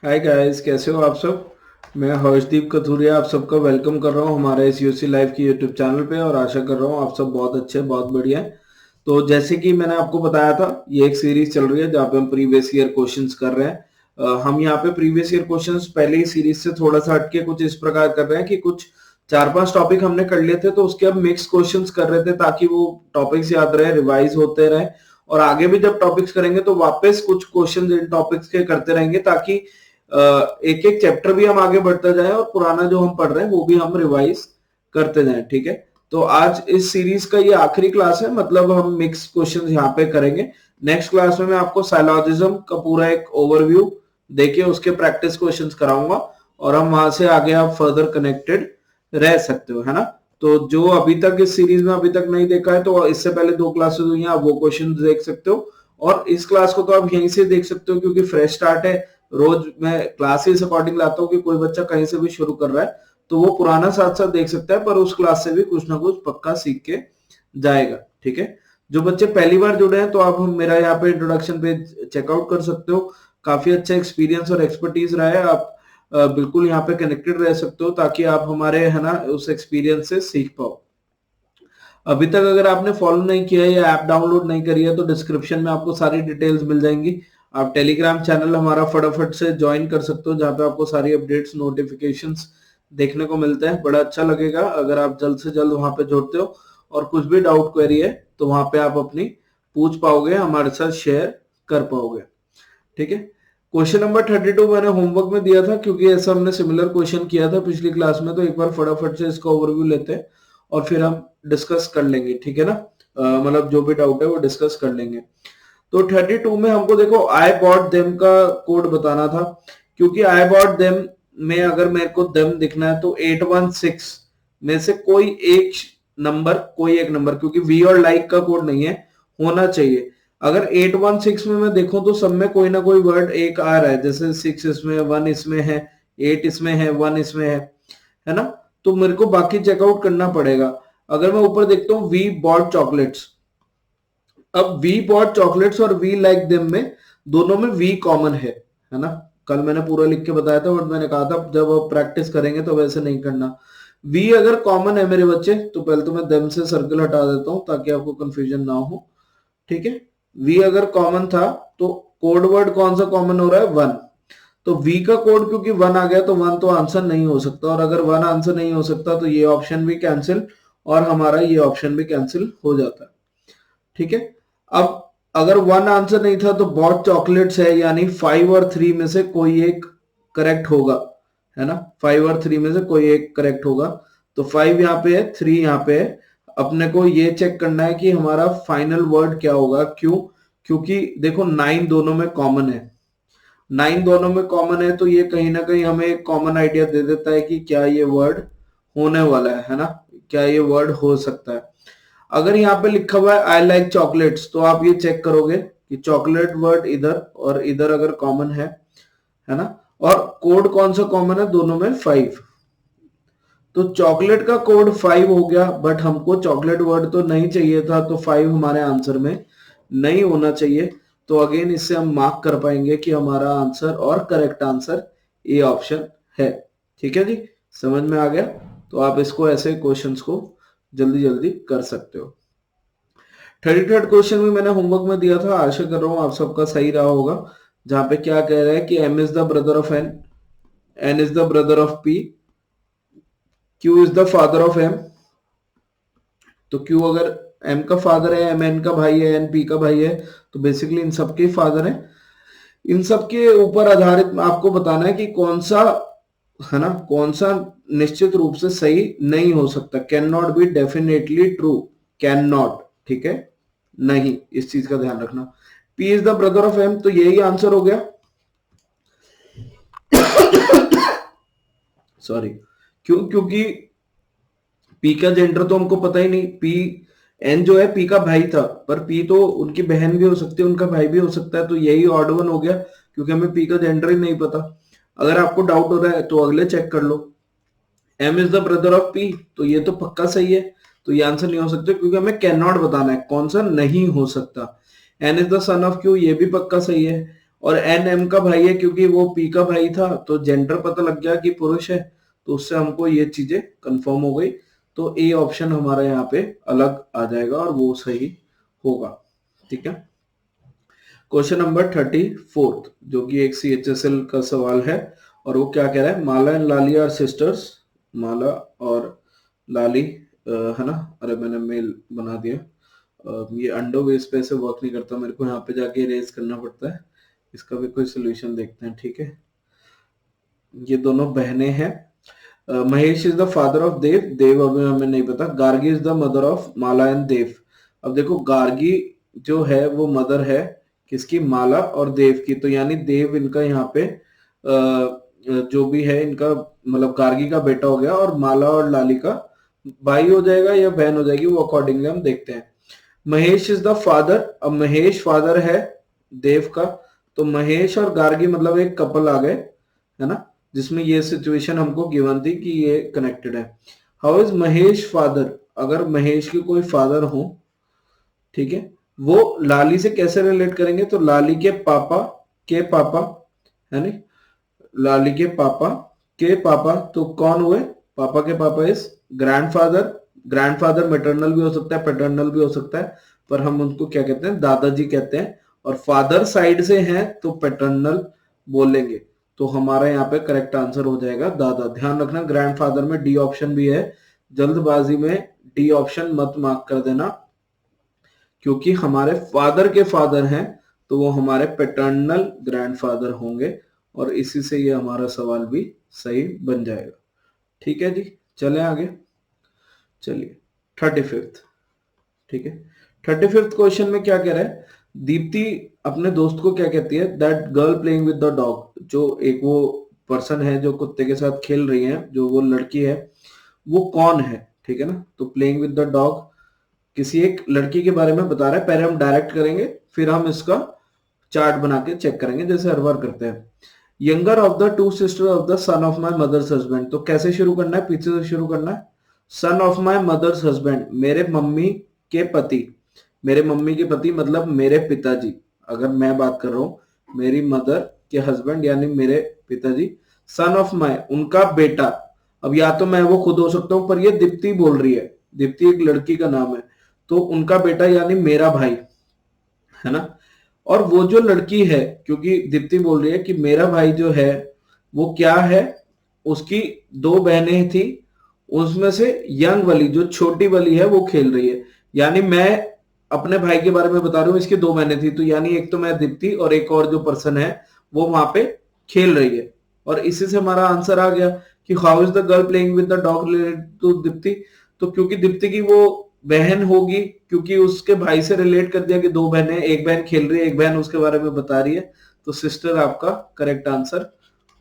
Hi guys, कैसे हो आप सब। मैं हर्षदीप कथुरिया आप सबका वेलकम कर रहा हूं हमारे इस यूसी लाइव की यूट्यूब चैनल पे और आशा कर रहा हूं आप सब बहुत अच्छे बहुत बढ़िया हैं। तो जैसे कि मैंने आपको बताया था, ये एक सीरीज चल रही है जहाँ पे हम प्रीवियस ईयर क्वेश्चंस कर रहे हैं। हम यहाँ पे प्रीवियस ईयर क्वेश्चंस पहले ही सीरीज से थोड़ा सा हटके कुछ इस प्रकार कर रहे हैं कि कुछ 4-5 टॉपिक हमने कर लिए थे, तो उसके अब मिक्स क्वेश्चंस कर रहे थे ताकि वो टॉपिक्स याद रहे, रिवाइज होते रहे। और आगे भी जब टॉपिक्स करेंगे तो वापस कुछ क्वेश्चंस इन टॉपिक्स के करते रहेंगे ताकि एक एक चैप्टर भी हम आगे बढ़ते जाएं और पुराना जो हम पढ़ रहे हैं वो भी हम रिवाइज करते जाएं। ठीक है, तो आज इस सीरीज का ये आखिरी क्लास है, मतलब हम मिक्स क्वेश्चंस यहाँ पे करेंगे। नेक्स्ट क्लास में मैं आपको साइलॉजिज्म का पूरा एक ओवरव्यू देके उसके प्रैक्टिस क्वेश्चंस कराऊंगा और हम वहां से आगे आप फर्दर कनेक्टेड रह सकते हो, है ना। तो जो अभी तक इस सीरीज में अभी तक नहीं देखा है तो इससे पहले 2 क्लासेस हुई हैं, आप वो क्वेश्चन देख सकते हो। और इस क्लास को तो आप यहीं से देख सकते हो क्योंकि फ्रेश स्टार्ट है। रोज मैं क्लासेस अकॉर्डिंग लाता हूँ कि कोई बच्चा कहीं से भी शुरू कर रहा है तो वो पुराना साथ साथ देख सकता है, पर उस क्लास से भी कुछ ना कुछ पक्का सीख के जाएगा। ठीक है, जो बच्चे पहली बार जुड़े हैं तो आप मेरा यहाँ पे इंट्रोडक्शन पेज चेकआउट कर सकते हो। काफी अच्छा एक्सपीरियंस और एक्सपर्टीज रहा है। आप बिल्कुल यहाँ पे कनेक्टेड रह सकते हो ताकि आप हमारे, है ना, उस एक्सपीरियंस से सीख पाओ। अभी तक अगर आपने फॉलो नहीं किया है या ऐप डाउनलोड नहीं करी है तो डिस्क्रिप्शन में आपको सारी डिटेल्स मिल जाएंगी। आप टेलीग्राम चैनल हमारा फटाफट से ज्वाइन कर सकते हो जहाँ पे आपको सारी अपडेट्स नोटिफिकेशंस देखने को मिलते हैं। बड़ा अच्छा लगेगा अगर आप जल्द से जल्द वहां पे जुड़ते हो और कुछ भी डाउट क्वेरी है तो वहां पे आप अपनी पूछ पाओगे, हमारे साथ शेयर कर पाओगे। ठीक है, क्वेश्चन नंबर 32 मैंने होमवर्क में दिया था क्योंकि ऐसा हमने सिमिलर क्वेश्चन किया था पिछली क्लास में, तो एक बार फटाफट से इसका ओवरव्यू लेते हैं और फिर हम डिस्कस कर लेंगे। ठीक है ना, मतलब जो भी डाउट है वो डिस्कस कर लेंगे। तो 32 में हमको देखो आई बॉट देम का कोड बताना था, क्योंकि आई बॉट देम में अगर मेरे को देम दिखना है तो 816 में से कोई एक नंबर, क्योंकि वी और लाइक का कोड नहीं है, होना चाहिए। अगर 816 में मैं देखूं तो सब में कोई ना कोई वर्ड एक आ रहा है, जैसे 6 इसमें, 1 इसमें है, 8 इसमें है, 1 इसमें है ना। तो मेरे को बाकी चेकआउट करना पड़ेगा। अगर मैं ऊपर देखता हूँ वी बॉट चॉकलेट्स, अब वी बॉट चॉकलेट्स और वी लाइक देम में दोनों में वी कॉमन है ना। कल मैंने पूरा लिख के बताया था बट मैंने कहा था जब आप प्रैक्टिस करेंगे तो वैसे नहीं करना। वी अगर कॉमन है मेरे बच्चे तो पहले तो मैं देम से सर्कल हटा देता हूं ताकि आपको कंफ्यूजन ना हो। ठीक है, वी अगर कॉमन था तो कोड वर्ड कौन सा कॉमन हो रहा है, 1। तो वी का कोड क्योंकि 1 आ गया तो 1 तो आंसर नहीं हो सकता, और अगर 1 आंसर नहीं हो सकता तो ये ऑप्शन भी कैंसिल और हमारा ये ऑप्शन भी कैंसिल हो जाता है। ठीक है, अब अगर 1 आंसर नहीं था तो बॉट चॉकलेट्स है, यानी 5 और 3 में से कोई एक करेक्ट होगा, है ना। 5 और 3 में से कोई एक करेक्ट होगा। तो 5 यहाँ पे है, 3 यहाँ पे है। अपने को ये चेक करना है कि हमारा फाइनल वर्ड क्या होगा। क्यों? क्योंकि देखो 9 दोनों में कॉमन है, 9 दोनों में कॉमन है तो ये कहीं ना कहीं हमें एक कॉमन आइडिया दे देता है कि क्या ये वर्ड होने वाला है ना, क्या ये वर्ड हो सकता है। अगर यहाँ पे लिखा हुआ है आई लाइक चॉकलेट्स तो आप ये चेक करोगे कि चॉकलेट वर्ड इधर और इधर अगर कॉमन है ना, और कोड कौन सा कॉमन है दोनों में, 5। तो चॉकलेट का कोड 5 हो गया, बट हमको चॉकलेट वर्ड तो नहीं चाहिए था तो 5 हमारे आंसर में नहीं होना चाहिए। तो अगेन इससे हम मार्क कर पाएंगे कि हमारा आंसर और करेक्ट आंसर ए ऑप्शन है। ठीक है जी, समझ में आ गया। तो आप इसको ऐसे क्वेश्चंस को जल्दी जल्दी कर सकते हो। 33rd क्वेश्चन भी मैंने होमवर्क में दिया था, आशा कर रहा हूँ आप सबका सही रहा होगा। जहां पे क्या कह रहा है कि m is the brother of n, n is the brother of p, q is the father of m। तो q अगर m का फादर है, m n का भाई है, n p का भाई है, तो बेसिकली इन सबके फादर है। इन सब के ऊपर आधारित आपको बताना है कि कौन सा, है ना, कौन सा निश्चित रूप से सही नहीं हो सकता। Can not be definitely true, can not, ठीक है, नहीं, इस चीज का ध्यान रखना। P is the brother of M, तो यही आंसर हो गया। सॉरी, क्यों? क्योंकि P का जेंडर तो हमको पता ही नहीं। P N जो है P का भाई था, पर P तो उनकी बहन भी हो सकती है, उनका भाई भी हो सकता है, तो यही ऑड वन हो गया क्योंकि हमें P का जेंडर ही नहीं पता। अगर आपको डाउट हो रहा है तो अगले चेक कर लो। M is the brother of P, तो ये तो पक्का सही है, तो ये आंसर नहीं हो सकता क्योंकि हमें कैन नॉट बताना है कौन सा नहीं हो सकता। N is the son of Q, ये भी पक्का सही है। और एन एम का भाई है, क्योंकि वो पी का भाई था तो जेंडर पता लग गया कि पुरुष है, तो उससे हमको ये चीजें कंफर्म हो गई। तो ए ऑप्शन हमारा यहाँ पे अलग आ जाएगा और वो सही होगा। ठीक है। क्वेश्चन नंबर 34 जो कि एक CHSL का सवाल है, और वो क्या कह रहा है, माला एंड लाली आर सिस्टर्स। माला और लाली है ना, अरे मैंने मेल बना दिया। ये अंडो बेस पे से वर्क नहीं करता, मेरे को यहाँ पे जाके इरेज करना पड़ता है। इसका भी कोई सोल्यूशन देखते हैं। ठीक है, ये दोनों बहनें हैं। Mahesh is the father of Dev. Dev अभी हमें नहीं पता। Gargi is the mother of Mala and Dev. अब देखो गार्गी जो है वो मदर है किसकी, माला और देव की, तो यानी देव इनका यहाँ पे जो भी है इनका मतलब गार्गी का बेटा हो गया, और माला और लाली का भाई हो जाएगा या बहन हो जाएगी, वो अकॉर्डिंगली हम देखते हैं। Mahesh is the father. अब महेश फादर है देव का, तो महेश और गार्गी मतलब एक कपल आ गए, है ना, जिसमें ये सिचुएशन हमको गिवन थी कि ये कनेक्टेड है। हाउ इज महेश फादर, अगर महेश के कोई फादर हो, ठीक है, वो लाली से कैसे रिलेट करेंगे, तो लाली के पापा है नहीं, लाली के पापा तो कौन हुए, पापा के पापा इज ग्रैंडफादर। ग्रैंडफादर मैटरनल भी हो सकता है, पैटर्नल भी हो सकता है, पर हम उनको क्या कहते हैं, दादाजी कहते हैं। और फादर साइड से हैं तो पैटर्नल बोलेंगे, तो हमारा यहाँ पे करेक्ट आंसर हो जाएगा दादा। ध्यान रखना ग्रैंडफादर में डी ऑप्शन भी है, जल्दबाजी में डी ऑप्शन मत मार्क कर देना, क्योंकि हमारे फादर के फादर हैं तो वो हमारे पैटर्नल ग्रैंडफादर होंगे, और इसी से ये हमारा सवाल भी सही बन जाएगा। ठीक है जी, चले आगे। चलिए 35th। ठीक है, 35th क्वेश्चन में क्या कह रहा है, दीप्ति अपने दोस्त को क्या कहती है, that girl playing with the dog. जो एक वो पर्सन है जो कुत्ते के साथ खेल रही है, जो वो लड़की है, वो कौन है। ठीक है ना, तो प्लेइंग विद द डॉग किसी एक लड़की के बारे में बता रहा है। पहले हम डायरेक्ट करेंगे, फिर हम इसका चार्ट बना के चेक करेंगे जैसे हर बार करते हैं। Younger of the two sister of the son of my mother's husband, तो कैसे शुरू करना है, पीछे से शुरू करना है। Son of my mother's husband, मेरे मम्मी के पति, मेरे मम्मी के पति मतलब मेरे पिताजी। अगर मैं बात कर रहा हूं मेरी मदर के हस्बैंड यानी मेरे पिताजी। सन ऑफ माई उनका बेटा, अब या तो मैं वो खुद हो सकता हूं, पर ये दीप्ति बोल रही है, दीप्ति एक लड़की का नाम है, तो उनका बेटा यानी मेरा भाई, है ना। और वो जो लड़की है, क्योंकि दीप्ति बोल रही है कि मेरा भाई जो है वो क्या है, उसकी दो बहनें थी, उसमें से यंग वाली जो छोटी वाली है वो खेल रही है, यानी मैं अपने भाई के बारे में बता रहा हूँ, इसकी दो बहनें थी, तो यानी एक तो मैं दीप्ति और एक और जो पर्सन है वो वहां पे खेल रही है। और इसी से हमारा आंसर आ गया कि how is the girl playing with the dog related to Deepti, तो क्योंकि दीप्ति की वो बहन होगी, क्योंकि उसके भाई से रिलेट कर दिया कि दो बहनें, एक बहन खेल रही है, एक बहन उसके बारे में बता रही है, तो सिस्टर आपका करेक्ट आंसर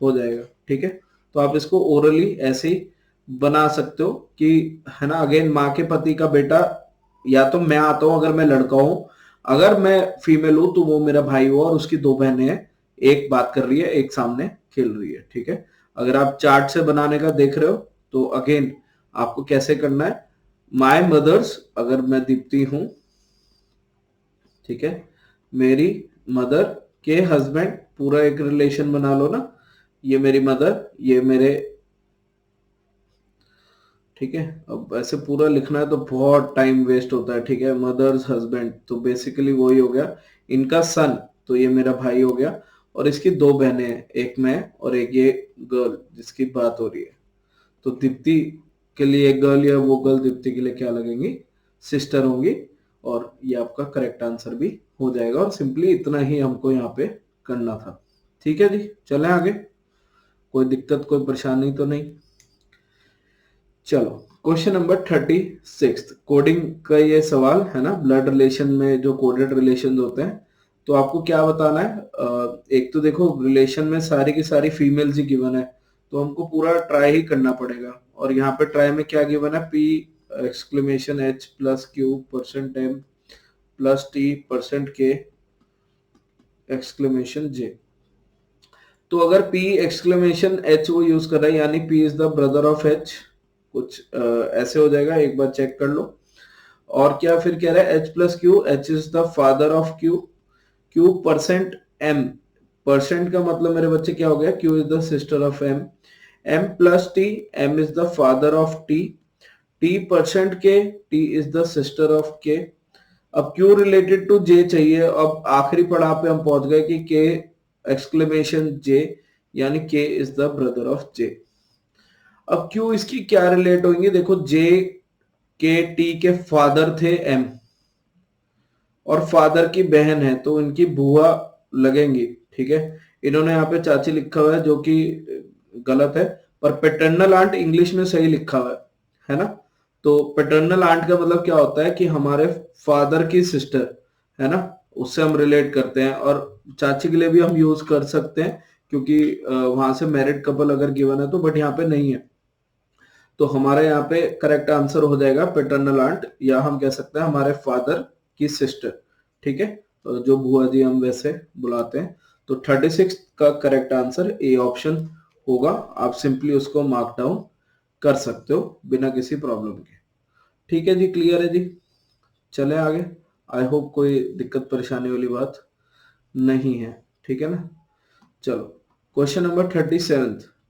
हो जाएगा। ठीक है, तो आप इसको ओरली ऐसे ही बना सकते हो कि, है ना, अगेन माँ के पति का बेटा, या तो मैं आता हूं अगर मैं लड़का हूं, अगर मैं फीमेल हूं तो वो मेरा भाई हुआ और उसकी दो बहनें हैं, एक बात कर रही है एक सामने खेल रही है। ठीक है, अगर आप चार्ट से बनाने का देख रहे हो तो अगेन आपको कैसे करना है, माय मदर्स, अगर मैं दीप्ति हूं, ठीक है, मेरी मदर के हस्बैंड, पूरा एक रिलेशन बना लो ना, ये मेरी मदर, ये मेरे, ठीक है। अब ऐसे पूरा लिखना है तो बहुत टाइम वेस्ट होता है। ठीक है, मदर्स हस्बैंड, तो बेसिकली वही हो गया, इनका सन, तो ये मेरा भाई हो गया, और इसकी दो बहनें हैं, एक मैं और एक ये गर्ल जिसकी बात हो रही है, तो दीप्ति के लिए एक गर्ल या वो गर्ल दीप्ति के लिए क्या लगेंगी, सिस्टर होंगी, और ये आपका करेक्ट आंसर भी हो जाएगा। और सिंपली इतना ही हमको यहाँ पे करना था। ठीक है जी, चलें आगे, कोई दिक्कत कोई परेशानी तो नहीं। चलो क्वेश्चन नंबर 36, कोडिंग का ये सवाल है ना, ब्लड रिलेशन में जो कोडेड रिलेशन होते हैं, तो आपको क्या बताना है, एक तो देखो रिलेशन में सारी की सारी फीमेल्स ही गिवन है, तो हमको पूरा ट्राई ही करना पड़ेगा। और यहाँ पे ट्राई में क्या गिवन है, P exclamation H plus Q percent M plus T percent K exclamation J. तो अगर P एक्सक्लेमेशन H वो यूज कर रहा है, यानी P is the brother of H, कुछ ऐसे हो जाएगा, एक बार चेक कर लो। और क्या फिर कह रहा है H plus Q, H is the father of Q, Q percent M, percent का मतलब मेरे बच्चे क्या हो गया, Q is the sister of M, M plus T, M is the father of T, T percent K, T is the sister of K। अब Q related to J चाहिए। अब आखिरी पड़ाव पे हम पहुंच गए कि K एक्सक्लेमेशन J, यानी K is the brother of J। अब Q इसकी क्या रिलेट होंगे, देखो J के T के फादर थे M, और फादर की बहन है तो इनकी बुआ लगेंगी, ठीक है। इन्होंने यहाँ पे चाची लिखा हुआ है जो कि गलत है, पर पेटर्नल आंट इंग्लिश में सही लिखा हुआ है ना। तो पेटर्नल आंट का मतलब क्या होता है कि हमारे फादर की सिस्टर, है ना, उससे हम रिलेट करते हैं। और चाची के लिए भी हम यूज कर सकते हैं क्योंकि वहां से मैरिड कपल अगर गिवन है तो, बट यहाँ पे नहीं है। तो हमारे यहाँ पे करेक्ट आंसर हो जाएगा पेटर्नल आंट, या हम कह सकते हैं हमारे फादर की सिस्टर, ठीक है। तो जो बुआ जी हम वैसे बुलाते हैं। तो 36 का करेक्ट आंसर ए ऑप्शन होगा। आप सिंपली उसको मार्क डाउन कर सकते हो बिना किसी प्रॉब्लम के। ठीक है जी, क्लियर है जी। चले आगे। आई होप कोई दिक्कत परेशानी वाली बात नहीं है, ठीक है ना। चलो क्वेश्चन नंबर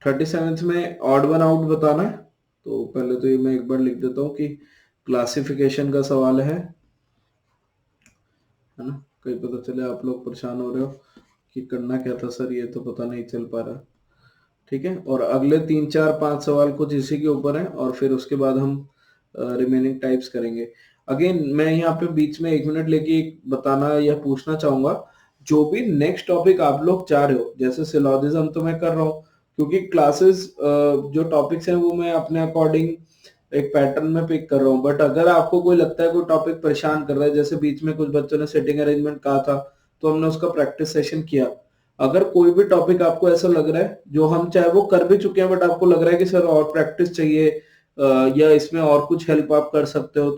37 में ऑड वन आउट बताना है। तो पहले तो ये मैं एक बार लिख देता हूँ कि क्लासिफिकेशन का सवाल है ना। कहीं पता चले आप लोग परेशान हो रहे हो कि करना क्या था सर, ये तो पता नहीं चल पा रहा। ठीक है, और अगले 3 4 5 सवाल कुछ इसी के ऊपर है, और फिर उसके बाद हम रिमेनिंग टाइप्स करेंगे। अगेन मैं यहाँ पे बीच में 1 मिनट लेके बताना या पूछना चाहूंगा, जो भी नेक्स्ट टॉपिक आप लोग चाह रहे हो, जैसे सिलोजिज्म तो मैं कर रहा हूँ क्योंकि क्लासेस जो टॉपिक्स हैं वो मैं अपने अकॉर्डिंग एक पैटर्न में पिक कर रहा हूँ। बट अगर आपको कोई लगता है कोई टॉपिक परेशान कर रहा है, जैसे बीच में कुछ बच्चों ने सेटिंग अरेंजमेंट कहा था तो हमने उसका प्रैक्टिस सेशन किया। अगर कोई भी टॉपिक आपको ऐसा लग रहा है जो हम चाहे वो कर भी चुके हैं, बट आपको लग रहा है कि सर और प्रैक्टिस चाहिए या इसमें और कुछ हेल्प आप कर सकते हो,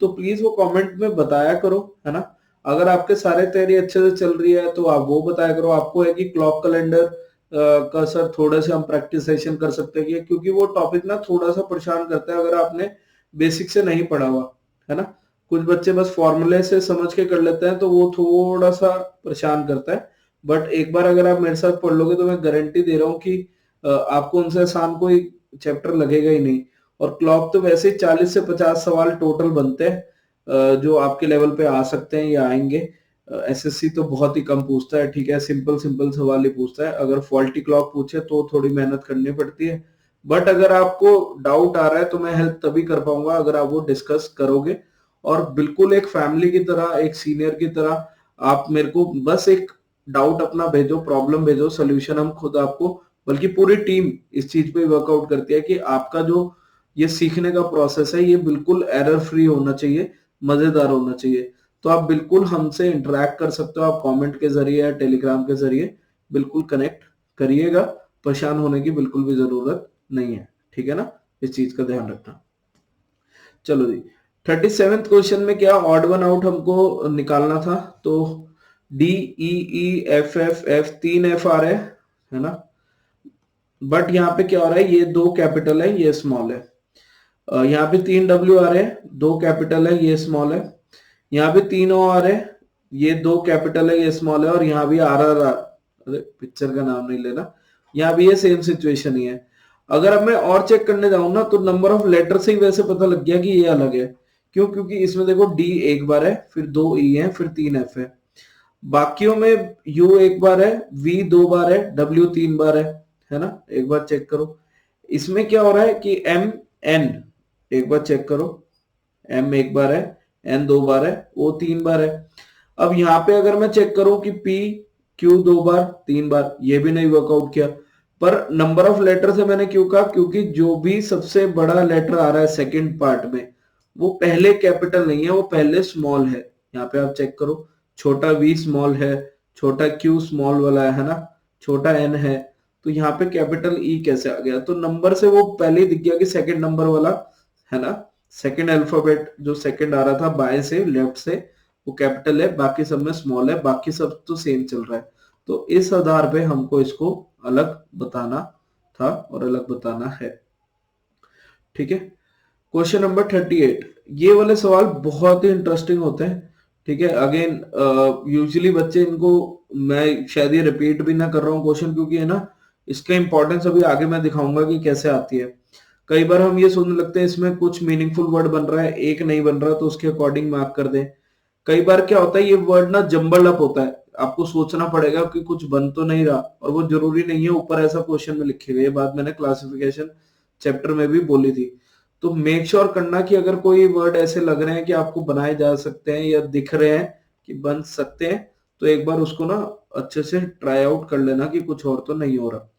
तो प्लीज वो कमेंट में बताया करो, है ना। अगर आपके सारे तैयारी अच्छे से चल रही है तो आप वो बताया करो। आपको है कि क्लॉक कैलेंडर का सर थोड़े से हम प्रैक्टिस सेशन कर सकते हैं, क्योंकि वो टॉपिक ना थोड़ा सा परेशान करता है अगर आपने बेसिक से नहीं पढ़ा हुआ, है ना। कुछ बच्चे बस फॉर्मूले से समझ के कर लेते हैं तो वो थोड़ा सा परेशान करता है। बट एक बार अगर आप मेरे साथ पढ़ लोगे तो मैं गारंटी दे रहा हूँ कि आपको उनसे आसान कोई चैप्टर लगेगा ही नहीं। और क्लॉक तो वैसे ही 40 से 50 सवाल टोटल बनते हैं जो आपके लेवल पे आ सकते हैं या आएंगे। एसएससी तो बहुत ही कम पूछता है, ठीक है, सिंपल सिंपल सवाल ही पूछता है। अगर फॉल्टी क्लॉक पूछे तो थोड़ी मेहनत करनी पड़ती है। बट अगर आपको डाउट आ रहा है तो मैं हेल्प तभी कर पाऊंगा अगर आप वो डिस्कस करोगे, और बिल्कुल एक फैमिली की तरह, एक सीनियर की तरह आप मेरे को बस एक डाउट अपना भेजो, प्रॉब्लम भेजो, सोल्यूशन हम खुद आपको, बल्कि पूरी टीम इस चीज पे वर्कआउट करती है कि आपका जो ये सीखने का प्रोसेस है ये बिल्कुल एरर फ्री होना चाहिए, मजेदार होना चाहिए। तो आप बिल्कुल हमसे इंटरेक्ट कर सकते हो, आप कमेंट के जरिए या टेलीग्राम के जरिए बिल्कुल कनेक्ट करिएगा। परेशान होने की बिल्कुल भी जरूरत नहीं है, ठीक है ना। इस चीज का ध्यान रखना। चलो जी, 37 क्वेश्चन में क्या ऑड वन आउट हमको निकालना था। तो D E E F F F 3 F आ रहे हैं, है ना। बट यहाँ पे क्या हो रहा है, ये 2 कैपिटल है, ये स्मॉल है। यहाँ पे 3 W आ रहे हैं, 2 कैपिटल है, ये स्मॉल है। यहाँ पे 3 O आ रहे हैं, ये 2 कैपिटल है, ये स्मॉल है। और यहाँ भी RR, अरे पिक्चर का नाम नहीं लेना, यहाँ भी ये सेम सिचुएशन ही है। अगर अब मैं और चेक करने जाऊं ना तो नंबर ऑफ लेटर से ही वैसे पता लग गया कि ये अलग है। क्यों? क्योंकि इसमें देखो D एक बार है, फिर 2 E है, फिर 3 F है। बाकियों में U एक बार है, V 2 बार है, W 3 बार है ना। एक बार चेक करो इसमें क्या हो रहा है कि M N, एक बार चेक करो, M एक बार है, N 2 बार है, O 3 बार है। अब यहाँ पे अगर मैं चेक करूं कि P Q 2 बार 3 बार, ये भी नहीं वर्कआउट किया। पर नंबर ऑफ लेटर से मैंने क्यों कहा, क्योंकि जो भी सबसे बड़ा लेटर आ रहा है सेकंड पार्ट में वो पहले कैपिटल नहीं है, वो पहले स्मॉल है। यहाँ पे आप चेक करो, छोटा V स्मॉल है, छोटा Q स्मॉल वाला है ना, छोटा N है। तो यहाँ पे कैपिटल E कैसे आ गया? तो नंबर से वो पहले ही दिख गया कि सेकंड नंबर वाला, है ना, सेकंड अल्फाबेट जो सेकंड आ रहा था बाएं से लेफ्ट से वो कैपिटल है, बाकी सब में स्मॉल है, बाकी सब तो सेम चल रहा है। तो इस आधार पे हमको इसको अलग बताना था और अलग बताना है, ठीक है। क्वेश्चन नंबर 38, ये वाले सवाल बहुत ही इंटरेस्टिंग होते हैं। ठीक है। अगेन यूजुअली बच्चे इनको, मैं शायद ये रिपीट भी ना कर रहा हूँ क्वेश्चन, क्योंकि है ना इसका इंपॉर्टेंस अभी आगे मैं दिखाऊंगा कि कैसे आती है। कई बार हम ये सोचने लगते हैं इसमें कुछ मीनिंगफुल वर्ड बन रहा है, एक नहीं बन रहा, तो उसके अकॉर्डिंग मार्क कर दें। कई बार क्या होता है ये वर्ड ना जंबल अप होता है, आपको सोचना पड़ेगा कि कुछ बन तो नहीं रहा, और वो जरूरी नहीं है ऊपर ऐसा क्वेश्चन में लिखे गए। ये बात मैंने क्लासिफिकेशन चैप्टर में भी बोली थी। तो मेक श्योर करना कि अगर कोई वर्ड ऐसे लग रहे हैं कि आपको बनाए जा सकते हैं या दिख रहे हैं कि बन सकते हैं, तो एक बार उसको ना अच्छे से ट्राई आउट कर लेना कि कुछ और तो नहीं हो रहा।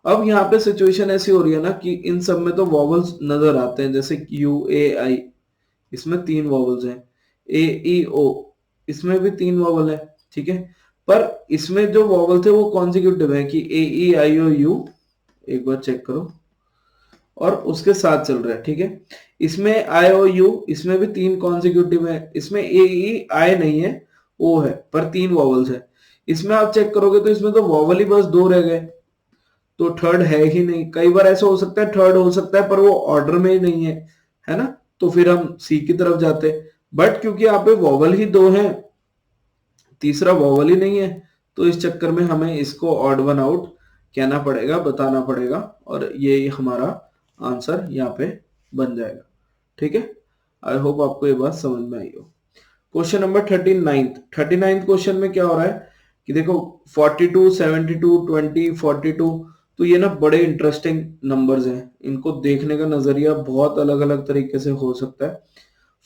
अब यहाँ पे सिचुएशन ऐसी हो रही है ना कि इन सब में तो वॉवल्स नजर आते हैं, जैसे यू ए आई, इसमें 3 वॉवल्स हैं। ए ई ओ, इसमें भी 3 वॉवल है, ठीक है। पर इसमें जो वॉवल थे वो कॉन्जिक्यूटिव है कि ए ई आई ओ यू, एक बार चेक करो, और उसके साथ चल रहा है, ठीक है। इसमें आई ओ यू, इसमें भी 3 कॉन्जिक्यूटिव है। इसमें ए ई आई नहीं है, ओ है, पर 3 वॉवल्स है। इसमें आप चेक करोगे तो इसमें तो वॉवल ही बस 2 रह गए, तो थर्ड है ही नहीं। कई बार ऐसा हो सकता है थर्ड हो सकता है पर वो ऑर्डर में ही नहीं है ना, तो फिर हम सी की तरफ जाते। बट क्योंकि यहाँ पे वॉवल ही 2 हैं, तीसरा वॉवल ही नहीं है, तो इस चक्कर में हमें इसको ऑड वन आउट कहना पड़ेगा, बताना पड़ेगा, और ये हमारा आंसर यहाँ पे बन जाएगा, ठीक है। आई होप आपको ये बात समझ में आई हो। क्वेश्चन नंबर 39 क्वेश्चन में क्या हो रहा है कि देखो 42, 72, 20, 42, तो ये ना बड़े इंटरेस्टिंग नंबर्स हैं। इनको देखने का नजरिया बहुत अलग अलग तरीके से हो सकता है।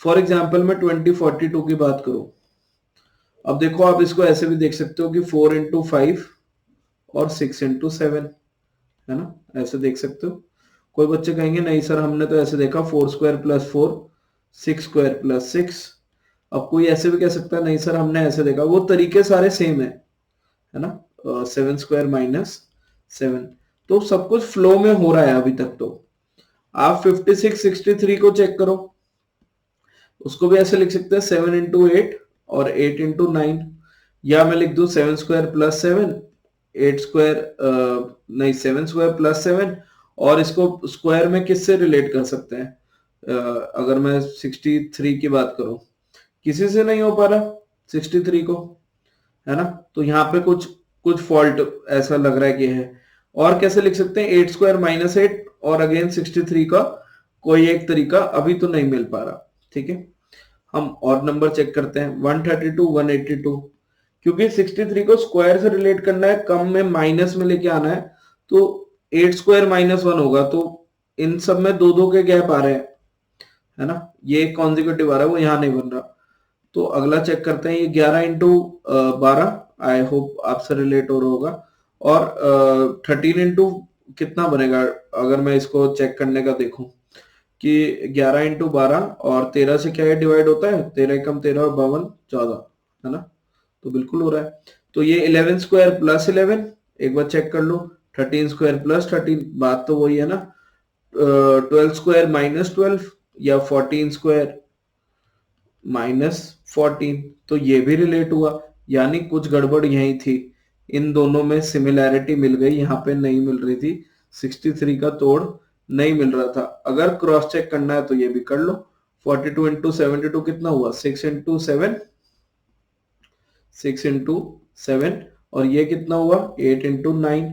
फॉर एग्जाम्पल मैं 2042 की बात करूं, अब देखो आप इसको ऐसे भी देख सकते हो कि 4 into 5 और 6 into 7, है ना, ऐसे देख सकते हो। कोई बच्चे कहेंगे नहीं सर हमने तो ऐसे देखा 4² + 4, 6² + 6। अब कोई ऐसे भी कह सकता है नहीं सर हमने ऐसे देखा, वो तरीके सारे सेम है ना, 7² - 7। तो सब कुछ फ्लो में हो रहा है अभी तक। तो आप 56, 63 को चेक करो, उसको भी ऐसे लिख सकते हैं 7 into 8 और 8 into 9, या मैं लिख दूं 7² + 7, 8² नहीं 7² + 7, और इसको स्क्वायर में किससे रिलेट कर सकते हैं? अगर मैं 63 की बात करूं, किसी से नहीं हो पा रहा 63 को, है ना, तो यहाँ पे कुछ कुछ फॉल्ट ऐसा लग रहा है कि है। और कैसे लिख सकते हैं 8² - 8, और अगेन 63 का कोई एक तरीका अभी तो नहीं मिल पा रहा, ठीक है। हम और नंबर चेक करते हैं 132, 182, क्योंकि 63 को स्क्वायर से रिलेट करना है, कम में माइनस में लेके आना है, तो 8² - 1 होगा। तो इन सब में 2 के गैप आ रहे हैं, है ना, ये एक कॉन्जिक्यूटिव आ रहा है वो यहाँ नहीं बन रहा। तो अगला चेक करते हैं, ये 11 into 12, आई होप आपसे रिलेट हो रहा होगा। और 13 into कितना बनेगा, अगर मैं इसको चेक करने का देखूं कि 11 into 12 और 13 से क्या डिवाइड होता है, 13 कम 13 और 52, 14, है ना, तो बिल्कुल हो रहा है। तो ये 11² + 11, एक बार चेक कर लो, 13² + 13, बात तो वही है ना। 12² - 12, या 14² - 14, तो ये भी रिलेट हुआ, यानी कुछ गड़बड़ यही थी। इन दोनों में सिमिलैरिटी मिल गई, यहाँ पे नहीं मिल रही थी, 63 का तोड़ नहीं मिल रहा था। अगर क्रॉस चेक करना है तो ये भी कर लो, 42 into 72 कितना हुआ, 6 into 7, 6 into 7, और ये कितना हुआ 8 into 9,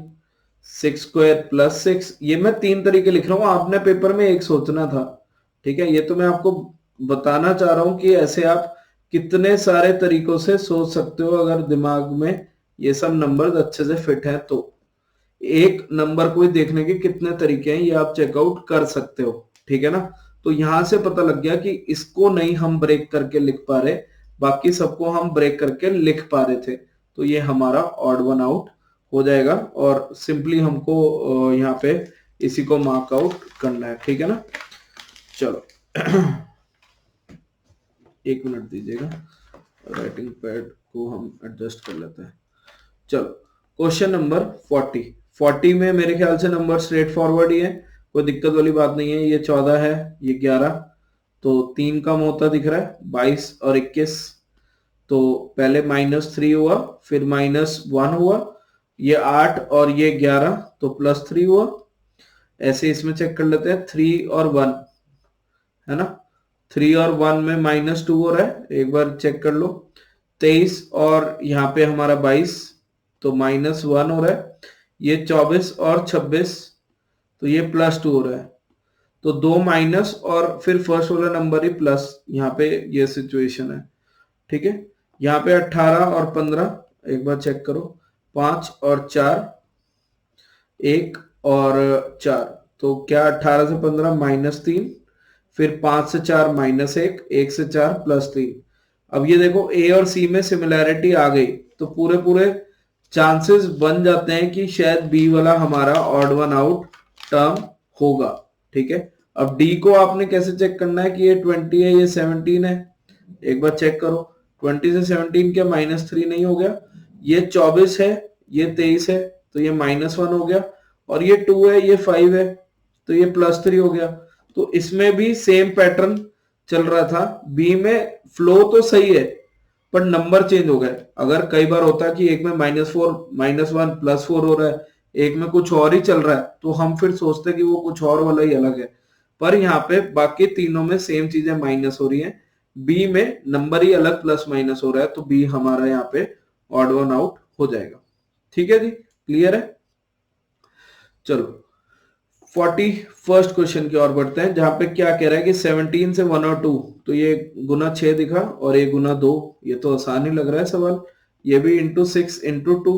6² + 6। ये मैं 3 तरीके लिख रहा हूँ, आपने पेपर में एक सोचना था, ठीक है। ये तो मैं आपको बताना चाह रहा हूं कि ऐसे आप कितने सारे तरीकों से सोच सकते हो, अगर दिमाग में ये सब नंबर अच्छे से फिट है तो। एक नंबर को देखने के कितने तरीके हैं ये आप चेकआउट कर सकते हो, ठीक है ना। तो यहां से पता लग गया कि इसको नहीं हम ब्रेक करके लिख पा रहे, बाकी सबको हम ब्रेक करके लिख पा रहे थे, तो ये हमारा ऑड वन आउट हो जाएगा। और सिंपली हमको यहाँ पे इसी को मार्क आउट करना है, ठीक है ना। चलो 1 मिनट दीजिएगा, राइटिंग पैड को हम एडजस्ट कर लेते हैं। चलो क्वेश्चन नंबर 40 में मेरे ख्याल से नंबर स्ट्रेट फॉरवर्ड ही है, कोई दिक्कत वाली बात नहीं है। ये 14 है, ये 11, तो 3 कम होता दिख रहा है, 22 और 21, तो पहले -3 हुआ, फिर -1 हुआ, ये 8 और ये 11, तो +3 हुआ। ऐसे इसमें चेक कर लेते हैं 3 और 1, है ना, 3 और 1 में -2 हो रहा है, एक बार चेक कर लो। 23 और यहाँ पे हमारा 22 तो -1 हो रहा है। ये 24 और 26 तो ये +2 हो रहा है। तो 2 माइनस और फिर फर्स्ट वाला नंबर ही प्लस, यहाँ पे ये सिचुएशन है। ठीक है, यहाँ पे 18 और 15 एक बार चेक करो, 5 और 4, 1 और 4, तो क्या 18 से 15 -3, फिर 5 से 4 -1, 1 से 4 +3। अब ये देखो ए और सी में सिमिलैरिटी आ गई, तो पूरे पूरे चांसेस बन जाते हैं कि शायद बी वाला हमारा ऑड वन आउट टर्म होगा। ठीक है, अब डी को आपने कैसे चेक करना है कि ये 20 है, ये 17 है, एक बार चेक करो। 20 से 17 क्या -3 नहीं हो गया? ये 24 है, ये 23 है, तो ये -1 हो गया, और ये 2 है, ये 5 है, तो ये +3 हो गया। तो इसमें भी सेम पैटर्न चल रहा था। बी में फ्लो तो सही है पर नंबर चेंज हो गए। अगर कई बार होता है कि एक में -4 -1 +4 हो रहा है, एक में कुछ और ही चल रहा है, तो हम फिर सोचते हैं कि वो कुछ और वाला ही अलग है। पर यहाँ पे बाकी तीनों में सेम चीजें माइनस हो रही है, बी में नंबर ही अलग प्लस माइनस हो रहा है, तो बी हमारा यहाँ पे ऑड वन आउट हो जाएगा। ठीक है जी, क्लियर है। चलो 41st क्वेश्चन की ओर बढ़ते हैं, जहां पे क्या कह रहा है कि 17 से 1 और 2, तो ये गुना 6 दिखा और ये गुना 2, ये तो आसान ही लग रहा है सवाल। ये भी इंटू 6 इंटू 2,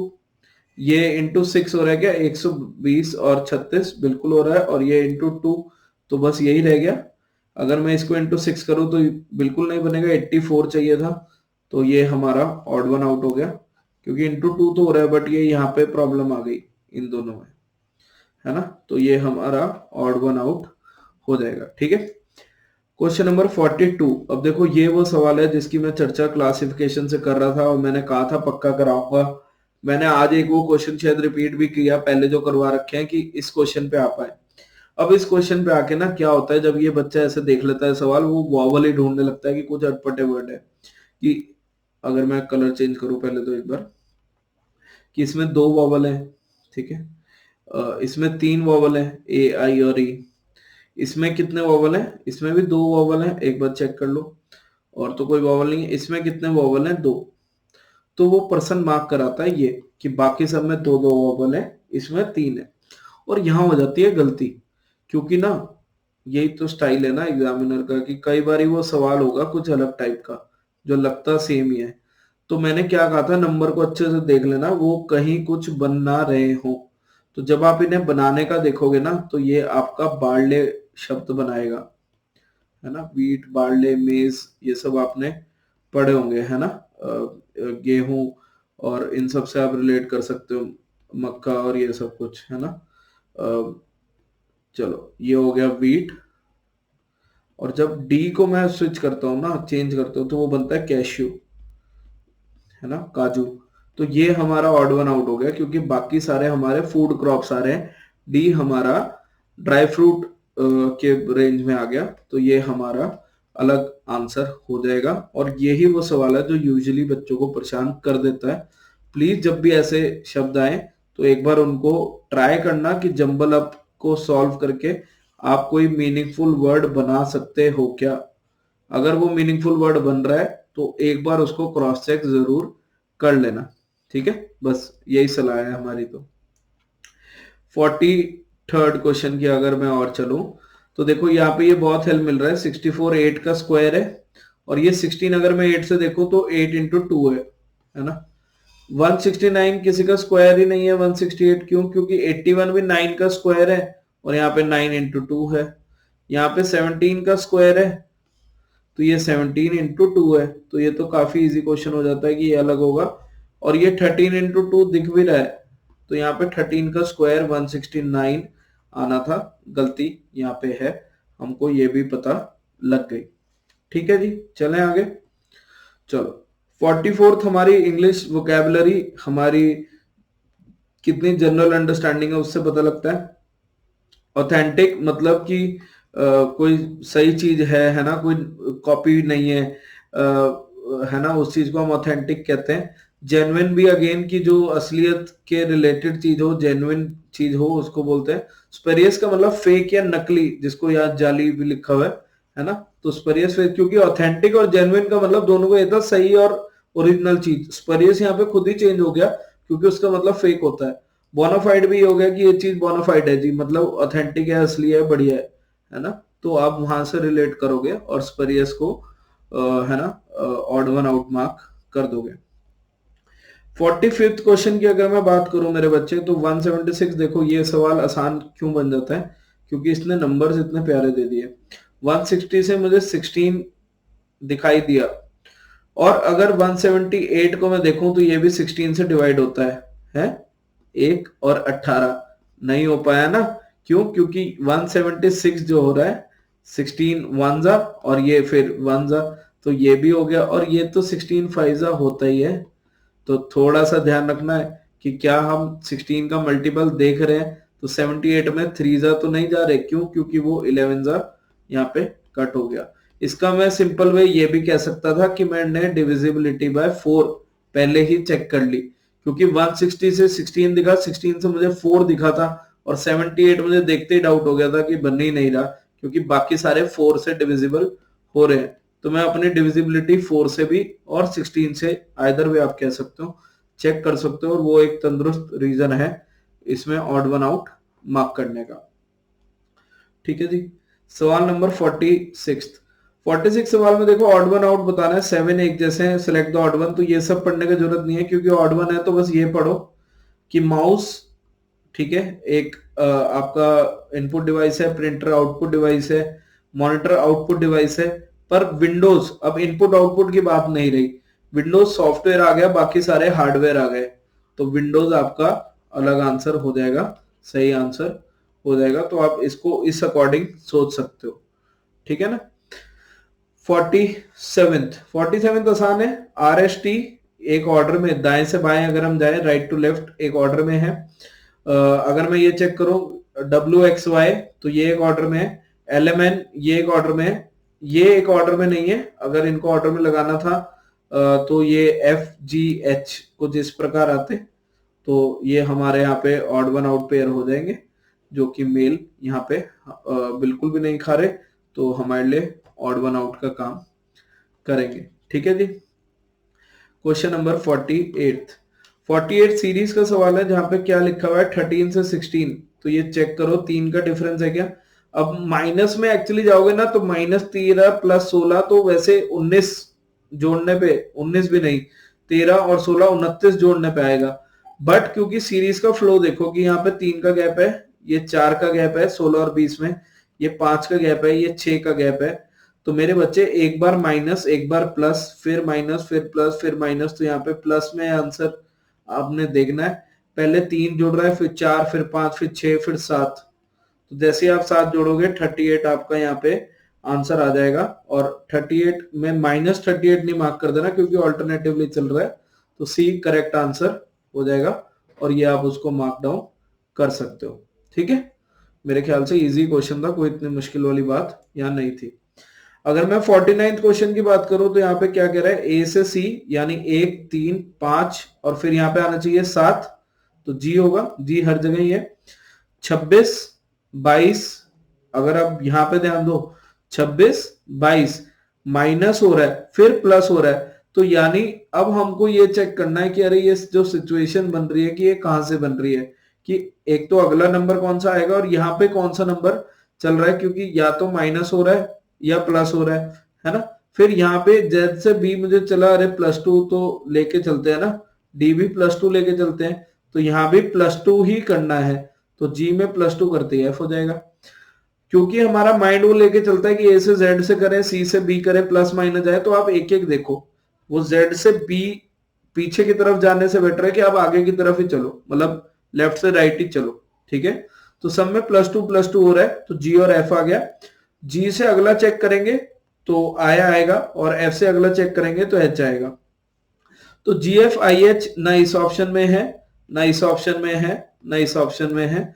ये इंटू 6 हो रहा है क्या 120 और 36 बिल्कुल हो रहा है, और ये इंटू 2 तो बस यही रह गया। अगर मैं इसको इंटू 6 करूं तो बिल्कुल नहीं बनेगा, 84 चाहिए था, तो ये हमारा ऑड वन आउट हो गया, क्योंकि इंटू 2 तो हो रहा है बट ये यहाँ पे प्रॉब्लम आ गई इन दोनों में, है ना, तो ये हमारा ऑड वन आउट हो जाएगा। ठीक है, क्वेश्चन नंबर 42। अब देखो ये वो सवाल है जिसकी मैं चर्चा क्लासिफिकेशन से कर रहा था और मैंने कहा था पक्का कराऊंगा। मैंने आज एक वो क्वेश्चन शायद रिपीट भी किया पहले जो करवा रखे हैं कि इस क्वेश्चन पे आ पाए। अब इस क्वेश्चन पे आके ना क्या होता है, जब ये बच्चा ऐसे देख लेता है सवाल, वो वॉवल ही ढूंढने लगता है कि कुछ अटपटे वर्ड है। कि अगर मैं कलर चेंज करूं पहले तो एक बार, कि इसमें 2 वॉवल है, ठीक है, इसमें 3 वॉवल है ए आई और ई, इसमें कितने वॉवल हैं? इसमें भी 2 वॉवल हैं, एक बार चेक कर लो, और तो कोई वॉवल नहीं है। इसमें कितने वॉवल हैं? 2। तो वो पर्सन मार्क कराता है ये कि बाकी सब में 2 2 वॉवल है, इसमें 3 है, और यहां हो जाती है गलती। क्योंकि ना यही तो स्टाइल है ना एग्जामिनर का कि कई बार वो सवाल होगा कुछ अलग टाइप का जो लगता सेम ही है। तो मैंने क्या कहा था, नंबर को अच्छे से देख लेना, वो कहीं कुछ बन ना रहे हो। तो जब आप इन्हें बनाने का देखोगे ना, तो ये आपका बार्ले शब्द बनाएगा, है ना, वीट, बार्ले, मेज, ये सब आपने पढ़े होंगे, है ना, गेहूं, और इन सब से आप रिलेट कर सकते हो, मक्का और ये सब कुछ, है ना। चलो ये हो गया वीट, और जब डी को मैं स्विच करता हूँ ना, चेंज करता हूँ, तो वो बनता है कैश्यू, है ना, काजू। तो ये हमारा ऑड वन आउट हो गया, क्योंकि बाकी सारे हमारे फूड क्रॉप्स आ रहे हैं, डी हमारा ड्राई फ्रूट के रेंज में आ गया, तो ये हमारा अलग आंसर हो जाएगा। और यही वो सवाल है जो यूजुअली बच्चों को परेशान कर देता है। प्लीज जब भी ऐसे शब्द आए तो एक बार उनको ट्राई करना कि जंबल अप को सॉल्व करके आप कोई मीनिंगफुल वर्ड बना सकते हो क्या। अगर वो मीनिंगफुल वर्ड बन रहा है तो एक बार उसको क्रॉस चेक जरूर कर लेना। ठीक है, बस यही सलाह है हमारी। तो 43rd क्वेश्चन की अगर मैं और चलूं, तो देखो यहाँ पे ये बहुत हेल्प मिल रहा है। 64 8 का स्क्वायर है, और ये 16 अगर मैं 8 से देखूं तो 8 इंटू 2 है ना। 169 किसी का स्क्वायर ही नहीं है, 168 क्यों? क्योंकि 81 भी 9 का स्क्वायर है, और यहाँ पे 9 इंटू 2 है। यहाँ पे 17 का स्क्वायर है, तो ये 17 इंटू 2 है, तो ये तो काफी इजी क्वेश्चन हो जाता है कि ये अलग होगा। और ये 13 इंटू 2 दिख भी रहा है, तो यहाँ पे 13 का स्क्वायर 169 आना था, गलती यहाँ पे है, हमको ये भी पता लग गई। ठीक है जी, चलें आगे। चलो 44th हमारी इंग्लिश वोकेबलरी, हमारी कितनी जनरल अंडरस्टैंडिंग है उससे पता लगता है। ऑथेंटिक मतलब कि कोई सही चीज है ना, कोई कॉपी नहीं है, है ना, उस चीज को हम ऑथेंटिक कहते हैं। जेन्युइन भी अगेन की जो असलियत के रिलेटेड चीज हो, जेन्युइन चीज हो, उसको बोलते हैं। स्पेरियस का मतलब फेक या नकली, जिसको यहाँ जाली भी लिखा हुआ है ना, तो स्परियस फेक, क्योंकि ऑथेंटिक और जेन्युइन का मतलब दोनों को ये था सही और ओरिजिनल चीज। स्परियस यहाँ पे खुद ही चेंज हो गया क्योंकि उसका मतलब फेक होता है। बोनाफाइड भी हो गया कि ये चीज बोनाफाइड है जी, मतलब ऑथेंटिक है, असली है, बढ़िया है ना। तो आप वहां से रिलेट करोगे और स्परियस को है ना ऑड वन आउट मार्क कर दोगे। 45th क्वेश्चन की अगर मैं बात करूं मेरे बच्चे, तो 176 देखो, ये सवाल आसान क्यों बन जाता है, क्योंकि इसने नंबर्स इतने प्यारे दे दिए। 160 से मुझे 16 दिखाई दिया, और अगर 178 को मैं देखूं तो ये भी 16 से डिवाइड होता है 1 और 18 नहीं हो पाया ना। क्यों? क्योंकि 176 जो हो रहा है 16 वन जा और ये फिर वन जा, तो ये भी हो गया, और ये तो 16 फाइव जा होता ही है। तो थोड़ा सा ध्यान रखना है कि क्या हम 16 का मल्टीपल देख रहे हैं, तो 78 में 3 जा तो नहीं जा रहे। क्यों? क्योंकि वो 11 जा यहाँ पे कट हो गया। इसका मैं सिंपल वे ये भी कह सकता था कि मैंने डिविजिबिलिटी बाय 4 पहले ही चेक कर ली, क्योंकि 160 से 16 दिखा, 16 से मुझे 4 दिखा था, और 78 मुझे देखते ही डाउट हो गया था कि बन ही नहीं रहा, क्योंकि बाकी सारे 4 से डिविजिबल हो रहे हैं। तो मैं अपनी डिविजिबिलिटी 4 से भी और 16 से, आइदर वे आप कह सकते हो, चेक कर सकते हो, और वो एक तंदुरुस्त रीजन है इसमें ऑड वन आउट मार्क करने का। ठीक है जी। सवाल नंबर 46 सवाल में देखो, ऑड वन आउट बताना है, 7 एक जैसे हैं, सिलेक्ट द ऑड वन। तो ये सब पढ़ने की जरूरत नहीं है, क्योंकि ऑड वन है तो बस ये पढ़ो कि माउस, ठीक है, एक आपका इनपुट डिवाइस है, प्रिंटर आउटपुट डिवाइस है, मॉनिटर आउटपुट डिवाइस है, पर विंडोज, अब इनपुट आउटपुट की बात नहीं रही, विंडोज सॉफ्टवेयर आ गया, बाकी सारे हार्डवेयर आ गए, तो विंडोज आपका अलग आंसर हो जाएगा, सही आंसर हो जाएगा। तो आप इसको इस अकॉर्डिंग सोच सकते हो, ठीक है ना। 47th आसान है। RST एक ऑर्डर में, दाएं से बाएं अगर हम जाए, राइट टू लेफ्ट एक ऑर्डर में है। अगर मैं ये चेक करूं WXY, तो ये एक ऑर्डर में है। LMN ये एक ऑर्डर में है, ये एक ऑर्डर में नहीं है। अगर इनको ऑर्डर में लगाना था तो ये FGH कुछ इस प्रकार आते, तो ये हमारे यहाँ पे ऑड वन आउट पेयर हो जाएंगे, जो कि मेल यहाँ पे बिल्कुल भी नहीं खा रहे, तो हमारे लिए ऑड वन आउट का काम करेंगे। ठीक है जी। क्वेश्चन नंबर 48 सीरीज का सवाल है, जहां पे क्या लिखा हुआ है 13 से 16, तो ये चेक करो 3 का डिफरेंस है क्या। अब माइनस में एक्चुअली जाओगे ना, तो -13 + 16, तो वैसे 19 जोड़ने पे, 19 भी नहीं, 13 और 16 29 जोड़ने पे आएगा। बट क्योंकि सीरीज का फ्लो देखो कि यहाँ पे 3 का गैप है, ये 4 का गैप है 16 और 20 में, ये 5 का गैप है, ये 6 का गैप है, तो मेरे बच्चे एक बार माइनस, एक बार प्लस, फिर माइनस, फिर प्लस, फिर माइनस, तो यहाँ पे प्लस में आंसर आपने देखना है। पहले 3 जोड़ रहा है, फिर 4, फिर 5, फिर 6, फिर 7, तो जैसे आप 7 जोड़ोगे 38 आपका यहाँ पे आंसर आ जाएगा। और 38 में -38 नहीं मार्क कर देना, क्योंकि ऑल्टरनेटिवली चल रहा है, तो सी करेक्ट आंसर हो जाएगा, और ये आप उसको मार्क डाउन कर सकते हो। ठीक है, मेरे ख्याल से इजी क्वेश्चन था, कोई इतनी मुश्किल वाली बात यहाँ नहीं थी। अगर मैं 49th क्वेश्चन की बात करूं, तो यहाँ पे क्या कह रहा है, A से C, यानी 1, 3, 5, और फिर यहाँ पे आना चाहिए 7, तो G होगा, G हर जगह ही है। 26, 22, अगर आप यहाँ पे ध्यान दो, 26, 22 माइनस हो रहा है, फिर प्लस हो रहा है, तो यानी अब हमको ये चेक करना है कि अरे ये जो सिचुएशन बन रही है कि ये कहां से बन रही है, कि एक तो अगला नंबर कौन सा आएगा और यहाँ पे कौन सा नंबर चल रहा है, क्योंकि या तो माइनस हो रहा है या प्लस हो रहा है ना। फिर यहाँ पे Z से B मुझे चला, अरे +2 तो लेके चलते हैं ना, D भी +2 लेके चलते हैं, तो यहाँ भी +2 ही करना है, तो G में +2 करते ही F हो जाएगा। क्योंकि हमारा माइंड वो लेके चलता है कि A से Z से करें, C से B करें, प्लस माइनस जाए, तो आप एक एक देखो, वो Z से B पीछे की तरफ जाने से बेटर है कि आप आगे की तरफ ही चलो, मतलब लेफ्ट से राइट ही चलो। ठीक है, तो सब में +2 हो रहा है, तो G और F आ गया। G से अगला चेक करेंगे तो आएगा, और F से अगला चेक करेंगे तो H आएगा। तो GFIH ना इस ऑप्शन में है, ना इस ऑप्शन में है, ना इस ऑप्शन में है।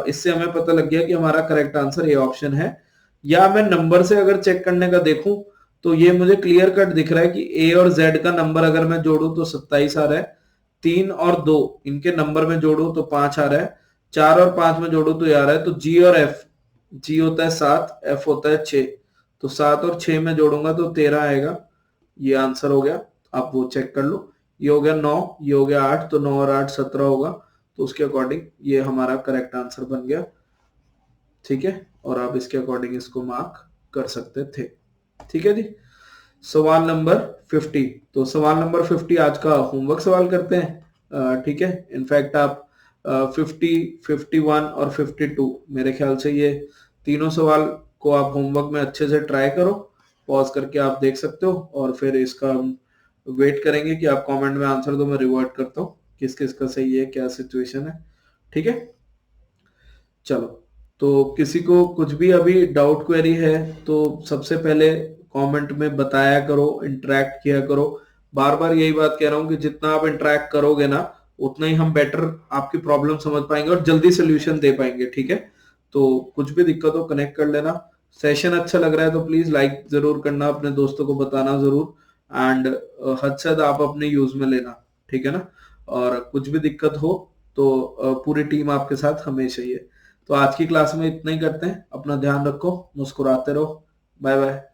इससे हमें पता लग गया कि हमारा करेक्ट आंसर ये ऑप्शन है। या मैं नंबर से अगर चेक करने का देखूं, तो ये मुझे क्लियर कट दिख रहा है कि A और Z का नंबर अगर मैं जोड़ू तो 27 आ रहा है, 3 और 2 इनके नंबर में जोड़ू तो 5 आ रहा है, 4 और 5 में जोड़ू तो ये आ रहा है। तो G और F, G होता है 7, F होता है 6, तो 7 और 6 में जोड़ूंगा तो 13 आएगा। ये आंसर हो गया, आप वो चेक कर लो। ये हो गया 9, ये हो गया 8, तो 9 और 8 17 होगा। तो उसके अकॉर्डिंग ये हमारा करेक्ट आंसर बन गया। ठीक है, और आप इसके अकॉर्डिंग इसको मार्क कर सकते थे। ठीक है जी। सवाल नंबर 50। तो सवाल नंबर 50 आज का होमवर्क सवाल करते हैं। ठीक है, इनफैक्ट आप 50, 51 और 52 मेरे ख्याल से ये तीनों सवाल को आप होमवर्क में अच्छे से ट्राई करो। पॉज करके आप देख सकते हो, और फिर इसका हम वेट करेंगे कि आप कमेंट में आंसर दो। मैं रिवर्ट करता हूँ किस किस का सही है, क्या सिचुएशन है। ठीक है, चलो। तो किसी को कुछ भी अभी डाउट क्वेरी है तो सबसे पहले कमेंट में बताया करो, इंटरेक्ट किया करो। बार बार यही बात कह रहा हूं कि जितना आप इंटरेक्ट करोगे ना, उतना ही हम बेटर आपकी प्रॉब्लम समझ पाएंगे और जल्दी सोल्यूशन दे पाएंगे। ठीक है, तो कुछ भी दिक्कत हो कनेक्ट कर लेना। सेशन अच्छा लग रहा है तो प्लीज लाइक जरूर करना, अपने दोस्तों को बताना जरूर, एंड हद से ज्यादा आप अपने यूज में लेना। ठीक है ना, और कुछ भी दिक्कत हो तो पूरी टीम आपके साथ हमेशा ही है। तो आज की क्लास में इतना ही करते हैं। अपना ध्यान रखो, मुस्कुराते रहो। Bye bye.